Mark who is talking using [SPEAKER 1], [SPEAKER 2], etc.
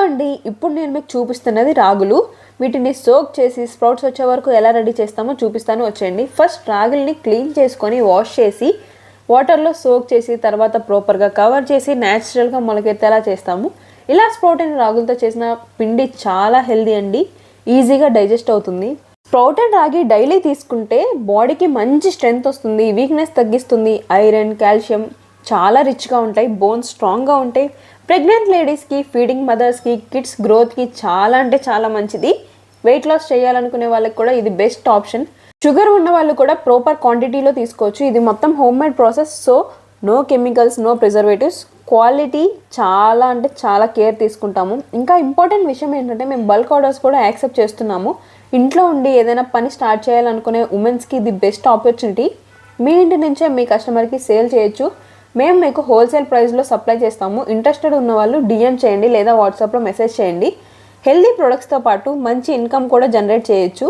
[SPEAKER 1] అండి, ఇప్పుడు నేను మీకు చూపిస్తున్నది రాగులు. వీటిని సోక్ చేసి స్ప్రౌట్స్ వచ్చే వరకు ఎలా రెడీ చేస్తామో చూపిస్తాను, వచ్చేయండి. ఫస్ట్ రాగుల్ని క్లీన్ చేసుకొని వాష్ చేసి వాటర్లో సోక్ చేసి తర్వాత ప్రాపర్గా కవర్ చేసి న్యాచురల్గా మొలకెత్తేలా చేస్తాము. ఇలా స్ప్రౌట్ అయిన రాగులతో చేసిన పిండి చాలా హెల్దీ అండి, ఈజీగా డైజెస్ట్ అవుతుంది. స్ప్రౌట్ అండ్ రాగి డైలీ తీసుకుంటే బాడీకి మంచి స్ట్రెంగ్త్ వస్తుంది, వీక్నెస్ తగ్గిస్తుంది. ఐరన్, కాల్షియం చాలా రిచ్గా ఉంటాయి, బోన్స్ స్ట్రాంగ్గా ఉంటాయి. ప్రెగ్నెంట్ లేడీస్కి, ఫీడింగ్ మదర్స్కి, కిడ్స్ గ్రోత్కి చాలా అంటే చాలా మంచిది. వెయిట్ లాస్ చేయాలనుకునే వాళ్ళకి కూడా ఇది బెస్ట్ ఆప్షన్. షుగర్ ఉన్న వాళ్ళు కూడా ప్రాపర్ క్వాంటిటీలో తీసుకోవచ్చు. ఇది మొత్తం home made process, so no chemicals, no preservatives. Quality చాలా అంటే చాలా కేర్ తీసుకుంటాము. ఇంకా ఇంపార్టెంట్ విషయం ఏంటంటే మేము బల్క్ ఆర్డర్స్ కూడా యాక్సెప్ట్ చేస్తున్నాము. ఇంట్లో ఉండి ఏదైనా పని స్టార్ట్ చేయాలనుకునే ఉమెన్స్కి ఇది బెస్ట్ ఆపర్చునిటీ. మీ ఇంటి నుంచే మీ కస్టమర్కి సేల్ చేయొచ్చు. మేము మీకు హోల్సేల్ ప్రైస్లో సప్లై చేస్తాము. ఇంట్రెస్టెడ్ ఉన్న వాళ్ళు DM చేయండి లేదా వాట్సాప్లో మెసేజ్ చేయండి. హెల్దీ ప్రొడక్ట్స్తో పాటు మంచి ఇన్కమ్ కూడా జనరేట్ చేయొచ్చు.